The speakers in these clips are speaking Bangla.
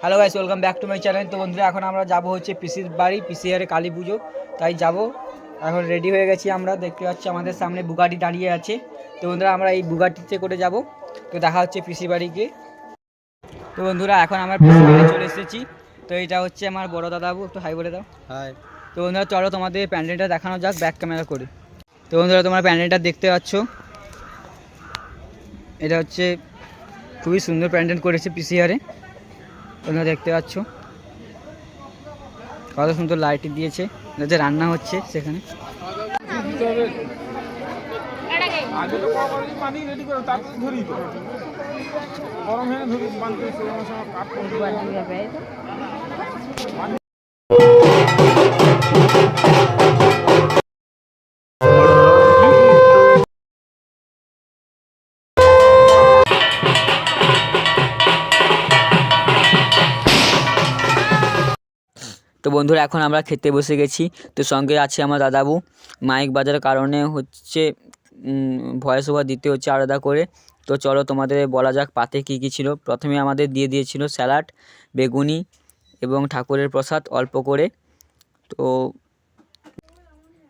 Hello guys, welcome back to my channel. তো বন্ধুরা এখন আমরা যাব হচ্ছে পিসির বাড়ি, পিসিআরে কালী পুজো, তাই যাব। এখন রেডি হয়ে গেছি আমরা, দেখতে পাচ্ছি আমাদের সামনে বুগাটি দাঁড়িয়ে আছে। তো বন্ধুরা আমরা এই বুগাটিতে করে যাব। তো দেখা হচ্ছে পিসি বাড়িকে। তো বন্ধুরা এখন আমরা পিসি বাড়ি চলে এসেছি। তো এটা হচ্ছে আমার বড় দাদাবু, একটু হাই বলে দাও। হাই। তো বন্ধুরা চলো তোমাদের প্যান্ডেলটা দেখানো যাক ব্যাক ক্যামেরা করে। তো বন্ধুরা তোমরা প্যান্ডেলটা দেখতে পাচ্ছ, এটা হচ্ছে খুবই সুন্দর প্যান্ডেল করেছে পিসিআরে। তোমরা দেখতে পাচ্ছ কত সুন্দর লাইট দিয়েছে, যাতে রান্না হচ্ছে সেখানে। তো বন্ধুরা এখন আমরা খেতে বসে গেছি। তো সঙ্গে আছে আমার দাদাবু। মাইক বাজার কারণে হচ্ছে ভয়েস ওভার দিতে হচ্ছে আলাদা করে। তো চলো তোমাদের বলা যাক পাতে কী কী ছিল। প্রথমে আমাদের দিয়ে দিয়েছিল স্যালাড, বেগুনি এবং ঠাকুরের প্রসাদ অল্প করে। তো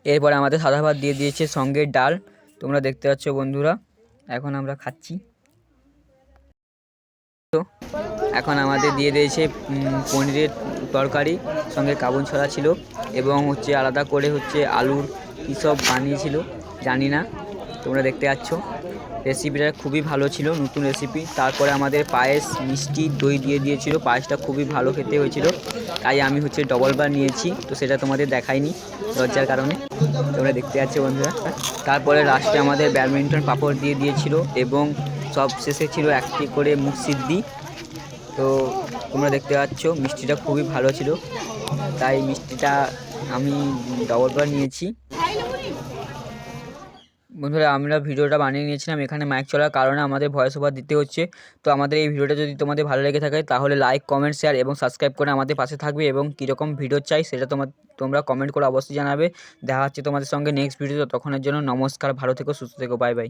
এরপরে আমাদের সাদা ভাত দিয়ে দিয়েছে, সঙ্গে ডাল। তোমরা দেখতে পাচ্ছ বন্ধুরা, এখন আমরা খাচ্ছি। তো এখন আমাদের দিয়ে দিয়েছে পনিরের তরকারি, সঙ্গে কাবুন ছড়া ছিল এবং হচ্ছে আলাদা করে হচ্ছে আলুর কী সব বানিয়েছিল জানি না, তোমরা দেখতে পাচ্ছ। রেসিপিটা খুবই ভালো ছিল, নতুন রেসিপি। তারপরে আমাদের পায়েস, মিষ্টি, দই দিয়ে দিয়েছিল। পায়েসটা খুবই ভালো খেতে হয়েছিল, তাই আমি হচ্ছে ডবল বার নিয়েছি। তো সেটা তোমাদের দেখাইনি লজ্জার কারণে, তোমরা দেখতে পাচ্ছ বন্ধুরা। তারপরে লাস্টে আমাদের ব্যাডমিন্টন পাপড় দিয়ে দিয়েছিল এবং সব শেষে ছিল একটি করে মুখ সিদ্ধি। তো তোমরা দেখতে পাচ্ছ মিষ্টিটা খুবই ভালো ছিল, তাই মিষ্টিটা আমি ডবল বার নিয়েছি। বন্ধুরা আমরা ভিডিওটা বানিয়ে নিয়েছিলাম, এখানে মাইক চলার কারণে আমাদের ভয়েস ওভার দিতে হচ্ছে। তো আমাদের এই ভিডিওটা যদি তোমাদের ভালো লেগে থাকে তাহলে লাইক, কমেন্ট, শেয়ার এবং সাবস্ক্রাইব করে আমাদের পাশে থাকবে, এবং কীরকম ভিডিও চাই সেটা তোমরা কমেন্ট করে অবশ্যই জানাবে। দেখা হচ্ছে তোমাদের সঙ্গে নেক্সট ভিডিও। ততক্ষণের জন্য নমস্কার, ভালো থেকো, সুস্থ থেকো, বাই বাই।